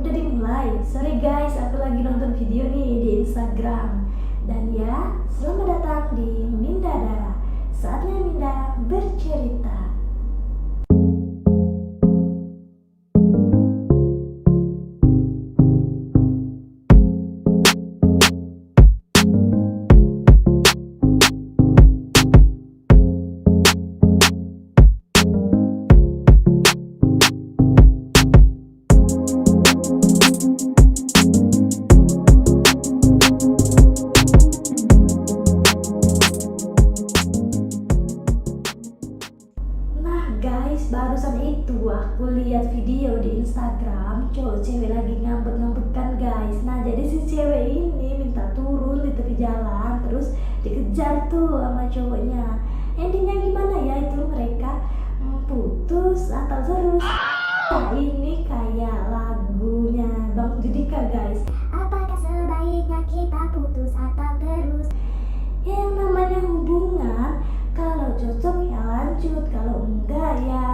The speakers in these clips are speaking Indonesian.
Udah dimulai. Sorry guys, aku lagi nonton video nih di Instagram. Dan ya, selamat datang di Minda Dara. Saatnya Minda bercerita. Guys, barusan itu aku lihat video di Instagram cowok cewek lagi ngambek-ngambekan guys. Nah jadi si cewek ini minta turun di tepi jalan, terus dikejar tuh sama cowoknya. Endingnya gimana ya itu, mereka putus atau terus? Nah, ini kayak lagunya Bang Judika guys. Apakah sebaiknya kita putus atau terus? Ya, yang namanya hubungan, kalau cocok ya lanjut, kalau enggak ya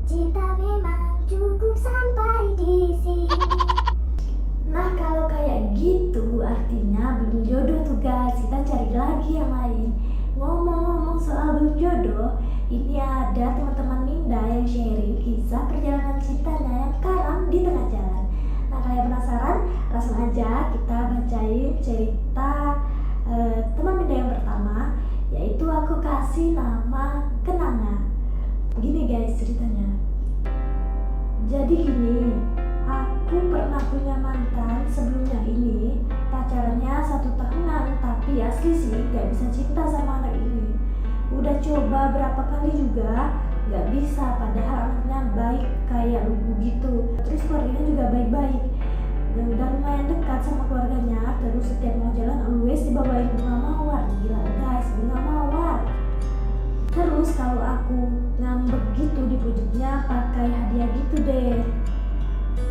Cinta memang cukup sampai di sini. Nah kalau kayak gitu artinya belum jodoh tuh guys, kita cari lagi yang lain. Ngomong-ngomong soal belum jodoh, ini ada teman-teman Minda yang sharing kisah perjalanan cintanya yang karam di tengah jalan. Nah kalian penasaran? Langsung aja kita bacain cerita teman Minda yang pertama, yaitu aku kasih nama Kenanga. Gini guys ceritanya. Jadi gini, aku pernah punya mantan sebelumnya ini, pacarannya 1 tahunan, tapi asli sih gak bisa cinta sama anak ini. Udah coba berapa kali juga gak bisa, padahal anaknya baik kayak lugu gitu. Terus keluarganya juga baik-baik, dan udah lumayan dekat sama keluarganya. Terus setiap mau jalan always dibawain bunga mawar. Gila guys, bunga mawar. Terus kalau aku ngambek gitu di pojoknya pakai hadiah gitu deh.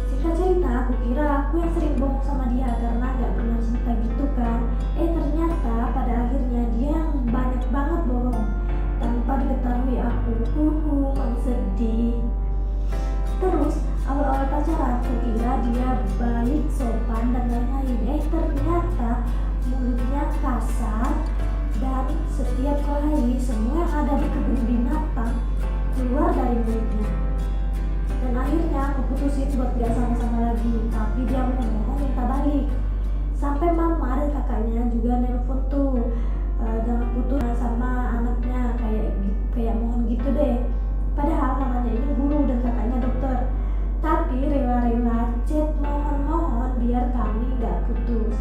Singkat cerita, aku kira aku yang sering bohong sama dia karena gak pernah cinta gitu kan. Ternyata pada akhirnya dia yang banyak banget bohong tanpa diketahui aku. Aku sedih. Terus awal-awal pacaran aku kira dia baik, sopan dan lain-lain. Ternyata mulutnya kasar, dan setiap kali semua yang ada di kebun binatang keluar dari mulutnya. Dan akhirnya aku putusin buat gak sama-sama lagi, tapi dia mau minta balik. Sampai mama dan kakaknya juga nelpon tuh, jangan putus sama anaknya, kayak mohon gitu deh. Padahal mamanya ini guru dan kakaknya dokter, tapi rela-rela chat mohon-mohon biar kami gak putus.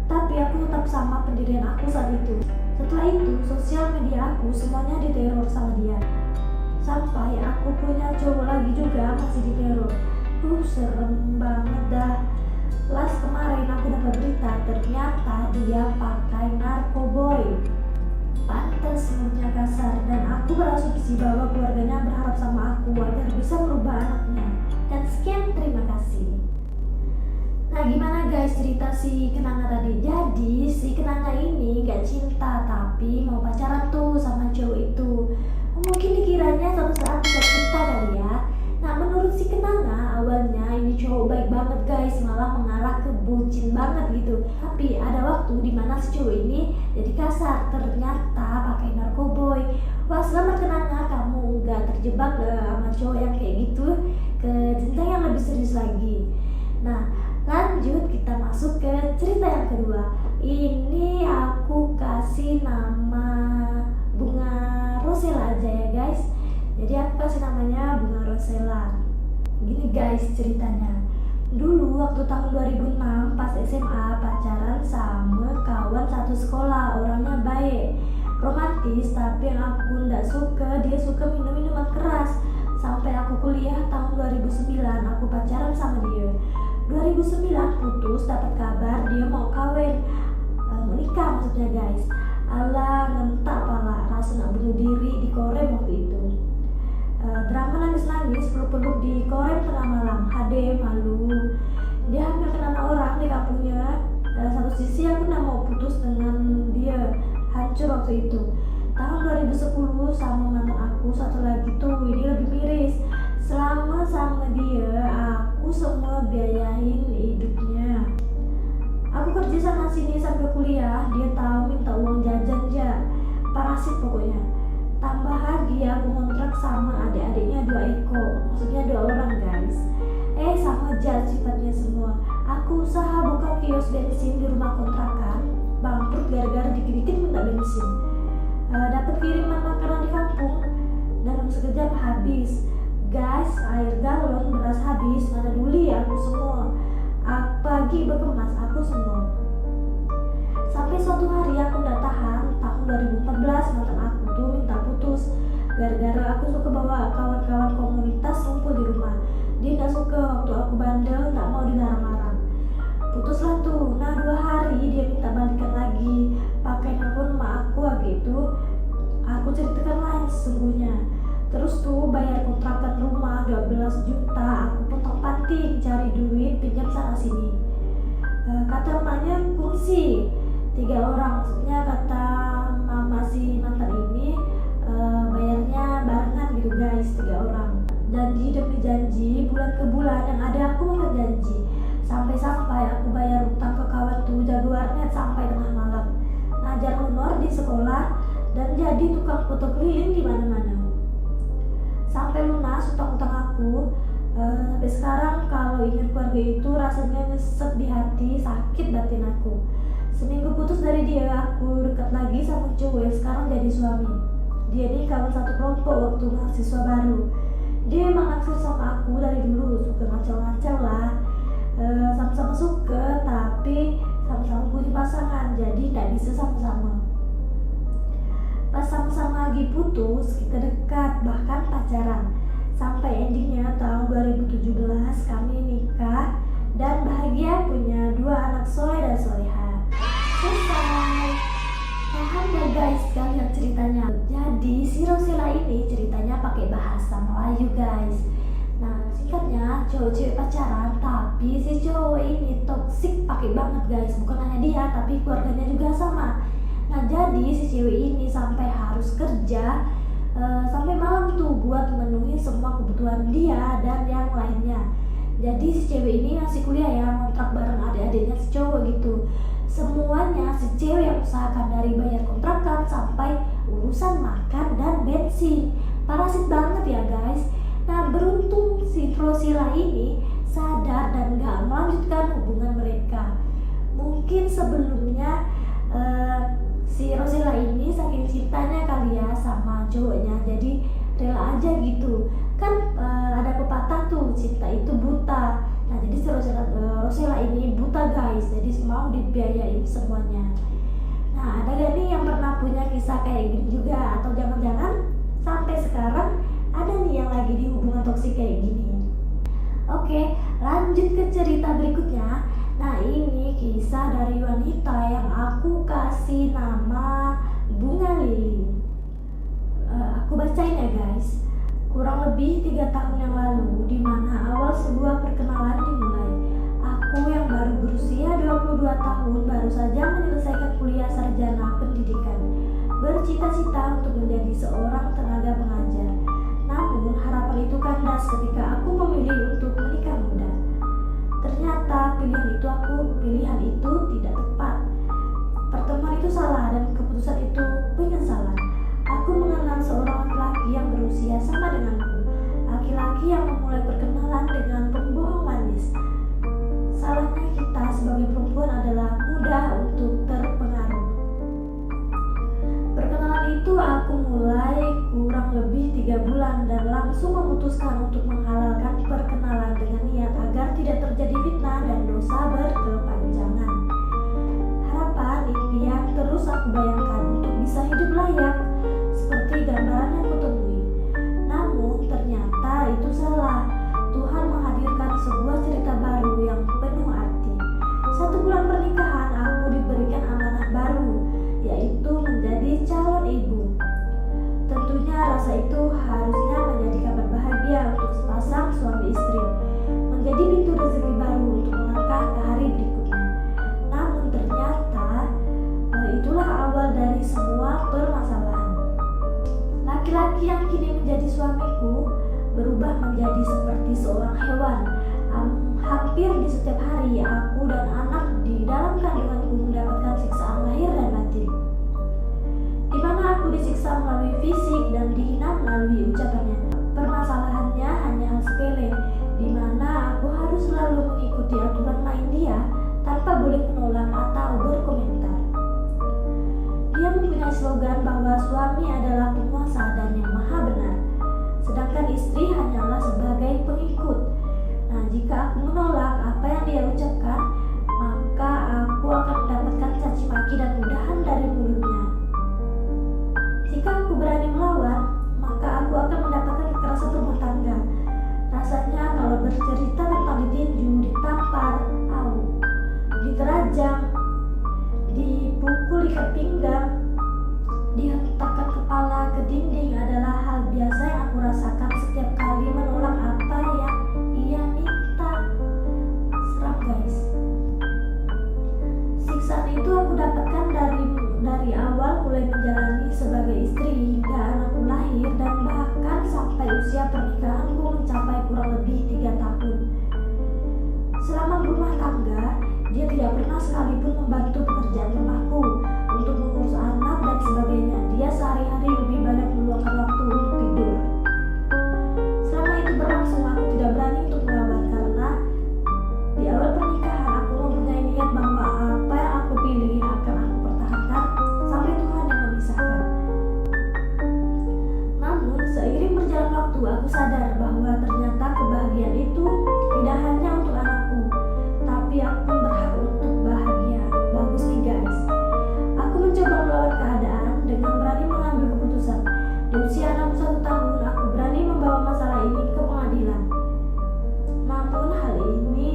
Tapi aku tetap sama pendirian aku saat itu. Setelah itu, sosial media aku semuanya diteror sama dia. Sampai aku punya cowok lagi juga masih diteror. Serem banget dah. Last kemarin aku dapat berita, ternyata dia pakai narkoboy. Pantes mulutnya kasar, dan aku berasumsi bahwa keluarganya berharap sama aku agar bisa merubah anaknya. Dan sekian, terima kasih. Nah gimana guys cerita si Kenanga tadi? Jadi si Kenanga ini gak cinta tapi mau pacaran tuh sama cowok itu. Mungkin dikiranya suatu saat bisa cinta kali ya. Nah menurut si Kenanga awalnya ini cowok baik banget guys, malah mengarah ke bucin banget gitu. Tapi ada waktu dimana si cowok ini jadi kasar, ternyata pakai narkoboy. Wah selamat Kenanga, kamu gak terjebak sama cowok yang kayak gitu, ke jenjang yang lebih serius lagi. Nah lanjut kita masuk ke cerita yang kedua. Ini aku kasih nama Bunga Rosella aja ya guys. Jadi aku kasih namanya Bunga Rosella. Gini guys ceritanya. Dulu waktu tahun 2006 pas SMA pacaran sama kawan satu sekolah, orangnya baik, romantis, tapi yang aku nggak suka, dia suka minum minuman keras. Sampai aku kuliah tahun 2009 aku pacaran sama dia. 2009 putus, dapat kabar dia mau kawin, menikah maksudnya guys. Alah ngentak pala, rasa nak bunuh diri di korem waktu itu. Drama nangis-nangis, peluk-peluk di korem tengah malam. HD malu. Dia hampir kena orang di kampungnya. Satu sisi aku nak mau putus dengan dia, hancur waktu itu. Tahun 2010 sama mantan aku satu lagi tuh, ini lebih miris. Selama sama dia Aku usaha buka kios bensin di rumah kontrakan, bangkrut gara-gara dikit-dikit minta bensin. Dapat kiriman makanan di kampung, dalam sekejap habis. Guys, air galon, beras habis, mana duli aku semua. Pagi berkemas aku semua. Sampai suatu hari aku nggak tahan, tahun 2014 mantan aku tuh minta putus gara-gara aku suka bawa kawan-kawan komunitas ngumpul di rumah. Dia nggak suka waktu aku bandel, nggak mau dilarang-larang. Putuslah tuh. Nah 2 hari dia minta balikan lagi, pakai nelfon emak aku gitu. Aku ceritakan lah yang sesungguhnya. Terus tuh bayar kontrakan rumah 12 juta, aku potong-panting cari duit pinjam sana sini. Kata emaknya kongsi 3 orang, maksudnya kata mama si mantan ini bayarnya barengan gitu guys, 3 orang. Janji demi janji, bulan ke bulan yang ada aku makan janji. Sampai-sampai aku bayar utang ke kawan tuh jaga warnet sampai tengah malam. Ngajar honor di sekolah dan jadi tukang foto keliling di mana-mana. Sampai lunas utang-utang aku. Sampai sekarang kalau ingat keluarga itu rasanya nyesek di hati, sakit batin aku. Seminggu putus dari dia, aku dekat lagi sama cowok yang sekarang jadi suami. Dia ini kawan satu kelompok waktu mahasiswa baru. Dia emang naksir sama aku dari dulu, suka ngacau-ngacau lah. Sama-sama suka, tapi sama-sama punya pasangan, jadi gak bisa sama-sama. Pas sama-sama lagi putus, kita dekat, bahkan pacaran. Sampai endingnya tahun 2017 kami nikah dan bahagia punya 2 anak soleh dan soleha. Selesai. Paham ya guys kalian ceritanya? Jadi si Rosella ini ceritanya pakai bahasa Melayu guys. Nah singkatnya cowok-cewek pacaran, tapi si cowok ini toksik pakai banget guys. Bukan hanya dia, tapi keluarganya juga sama. Nah jadi si cewek ini sampai harus kerja sampai malam tuh buat memenuhi semua kebutuhan dia dan yang lainnya. Jadi si cewek ini masih kuliah ya, ngontrak bareng adik-adiknya si cowok gitu. Semuanya si cewek yang usahakan, dari bayar kontrakan sampai urusan makan dan bensin. Parasit banget ya guys. Nah beruntung si Rosella ini sadar dan gak melanjutkan hubungan mereka. Mungkin sebelumnya si Rosella ini saking cintanya kali ya sama cowoknya, jadi rela aja gitu. Kan ada pepatah tuh, cinta itu buta. Nah jadi si Rosella ini buta guys, jadi mau dibiayain semuanya. Nah ada gak nih yang pernah punya kisah kayak gini juga? Atau jangan-jangan sampai sekarang ada nih yang lagi di hubungan toksik kayak gini? Oke, lanjut ke cerita berikutnya. Nah ini kisah dari wanita yang aku kasih nama Bunga Lili. Aku bacain ya guys. Kurang lebih 3 tahun yang lalu, di mana awal sebuah perkenalan dimulai. Aku yang baru berusia 22 tahun, baru saja menyelesaikan kuliah sarjana pendidikan, bercita-cita untuk menjadi seorang tenaga pengajar. Namun harapan itu kandas ketika aku memilih untuk menikah muda. Ternyata pilihan itu tidak tepat. Pertemuan itu salah dan keputusan itu penyesalan. Aku mengenal seorang laki-laki yang berusia sama denganku. Laki-laki yang memulai perkenalan dengan pembohong manis. Salahnya kita sebagai perempuan adalah mudah untuk terpengaruh. Perkenalan itu aku mulai kurang lebih 3 bulan dan langsung memutuskan untuk menghalalkan perkenalan dengan niat agar tidak terjadi fitnah dan dosa berkepanjangan. Harapan impian terus aku bayangkan untuk bisa hidup layak seperti gambaran yang kutemui. Namun ternyata itu salah. Tuhan menghadirkan sebuah cerita baru yang penuh arti. 1 bulan pernikahan aku diberikan amanah baru, yaitu menjadi calon ibu. Tentunya rasa itu harusnya menjadi kabar bahagia untuk sepasang suami istri, menjadi pintu rezeki baru untuk melangkah ke hari berikutnya. Namun ternyata itulah awal dari semua permasalahan. Laki-laki yang kini menjadi suamiku berubah menjadi seperti seorang hewan. Hampir di setiap hari aku dan anak di dalam kandunganku mendapatkan siksaan lahir dan batin, di mana aku disiksa melalui fisik dan dihina melalui ucapannya. Permasalahannya hanya hal sepele, di mana aku harus selalu mengikuti aturan main dia aku sadar bahwa ternyata kebahagiaan itu tidak hanya untuk anakku, tapi aku pun berhak untuk bahagia. Bagus nih guys. Aku mencoba melawan keadaan dengan berani mengambil keputusan. Di usia 61 tahun, aku berani membawa masalah ini ke pengadilan. Namun hal ini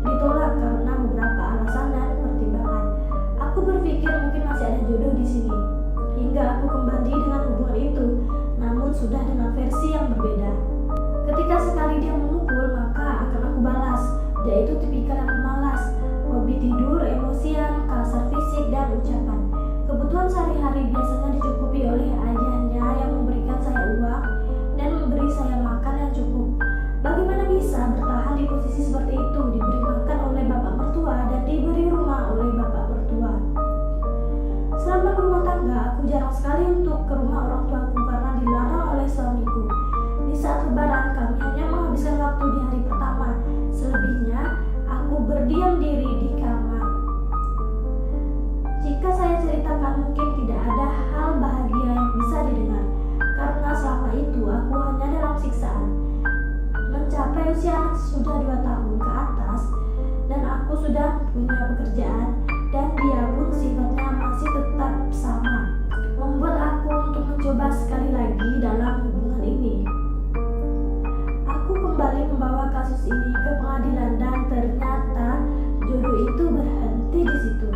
ditolak karena beberapa alasan dan pertimbangan. Aku berpikir mungkin masih ada jodoh di sini. Hingga aku kembali dengan hubungan itu, namun sudah dengan versi yang berbeda. Ketika sekali dia memukul, maka akan aku balas. Dia itu tipikal yang pemalas, hobi tidur, emosian, kasar fisik, dan ucapan. Kebutuhan sehari-hari biasanya dicukupi oleh ayahnya yang memberikan saya uang dan memberi saya makan yang cukup. Bagaimana bisa bertahan di posisi seperti itu, diberi makan oleh bapak mertua dan diberi rumah oleh bapak mertua? Selama berumah tangga, aku jarang sekali untuk ke rumah orang tuaku karena dilarang oleh suamiku. Di saat lebaran, kami hanya menghabiskan waktu di hari pertama. Selebihnya, aku berdiam diri di kamar. Jika saya ceritakan, mungkin tidak ada hal bahagia yang bisa didengar, karena selama itu aku hanya dalam siksaan. Mencapai usia anak sudah 2 tahun ke atas, dan aku sudah punya pekerjaan, dan dia pun sifatnya masih tetap sama, membuat aku untuk mencoba sekali lagi dalam hubungan ini. Aku kembali membawa kasus ini ke pengadilan dan ternyata jodoh itu berhenti di situ.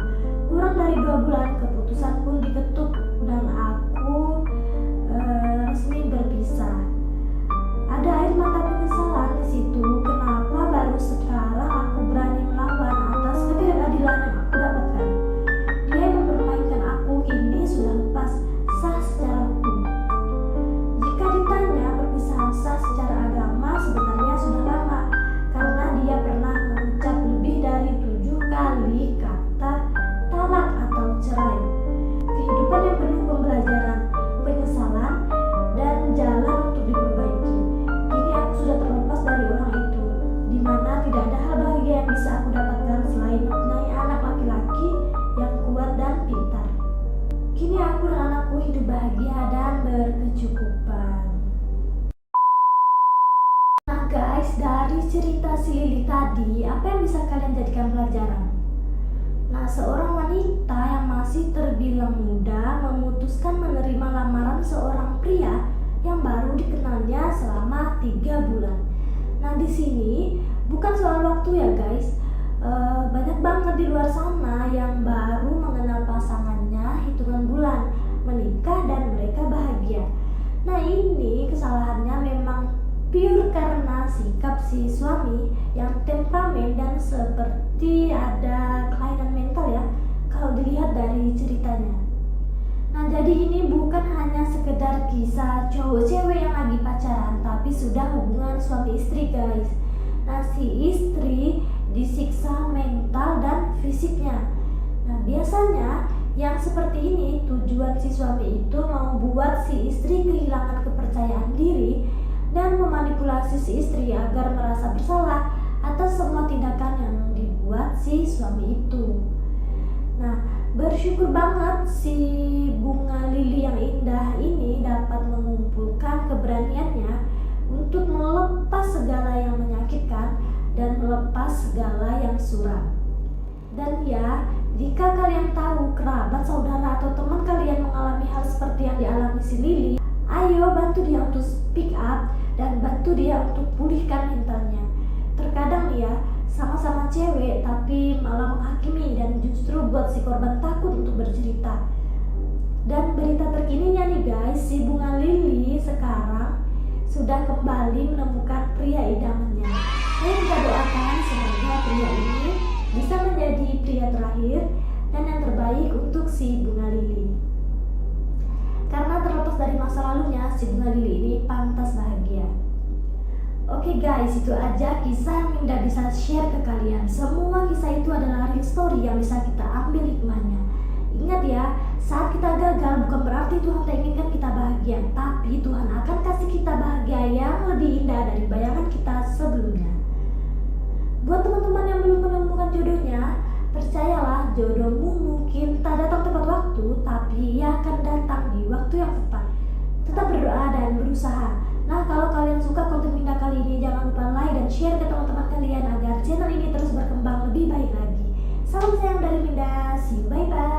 Kurang dari 2 bulan keputusan pun diketuk dan aku resmi berpisah. Ada air mata penyesalan di situ. Kenapa baru sekarang aku berani melawan atas ketidakadilan yang aku dapatkan? Dia yang mempermainkan aku kini sudah lepas sah secara hukum. Jika ditanya perpisahan sah secara agama, sebenarnya sudah lama, karena dia pernah mengucap lebih dari 7 kali kata talak atau cerai. Kehidupan yang penuh pembelajaran, penyesalan, dan jalan untuk diperbaiki. Kini aku sudah terlepas dari orang itu, di mana tidak ada hal bahagia yang bisa aku dapatkan selain mempunyai anak laki-laki yang kuat dan pintar. Kini aku dan anakku hidup bahagia dan berkecukupan. Nah guys, dari cerita si Lili tadi, apa yang bisa kalian jadikan pelajaran? Nah, seorang wanita yang masih terbilang muda memutuskan menerima lamaran seorang pria yang baru dikenalnya selama 3 bulan. Nah, di sini bukan soal waktu ya guys. Banyak banget di luar sana yang baru mengenal pasangannya hitungan bulan, menikah dan mereka bahagia. Nah, ini kesalahannya memang pure karena sikap si suami yang temperamen dan seperti ada kelainan mental ya, kalau dilihat dari ceritanya. Nah, jadi ini bukan hanya sekedar kisah cowok cewek yang lagi pacaran, tapi sudah hubungan suami istri guys. Nah, si istri disiksa mental dan fisiknya. Nah, biasanya yang seperti ini tujuan si suami itu mau buat si istri kehilangan kepercayaan diri dan memanipulasi si istri agar merasa bersalah atas semua tindakan yang dibuat si suami itu. Nah, bersyukur banget si bunga lili yang indah ini dapat mengumpulkan keberaniannya untuk melepas segala yang menyakitkan dan melepas segala yang suram. Dan ya, jika kalian tahu kerabat, saudara, atau teman kalian mengalami hal seperti yang dialami si Lili, ayo bantu dia untuk speak up dan bantu dia untuk pulihkan mentalnya. Terkadang ya, sama-sama cewek tapi malah menghakimi dan justru buat si korban takut untuk bercerita. Dan berita terkininya nih guys, si bunga lili sekarang sudah kembali menemukan pria idamannya. Ayo kita doakan semoga pria ini bisa menjadi pria terakhir dan yang terbaik untuk si bunga lili. Karena terlepas dari masa lalunya, si bunga lili ini pantas bahagia. Oke guys, itu aja kisah yang Minda bisa share ke kalian. Semua kisah itu adalah real story yang bisa kita ambil hikmahnya. Ingat ya, saat kita gagal bukan berarti Tuhan tak inginkan kita bahagia, tapi Tuhan akan kasih kita bahagia yang lebih indah dari bayangan kita sebelumnya. Buat teman-teman yang belum menemukan jodohnya, percayalah jodohmu mungkin tak datang tepat waktu, tapi ia akan datang di waktu yang tepat. Tetap berdoa dan berusaha. Nah, kalau kalian Salam sayang dari Minda. See you, bye-bye.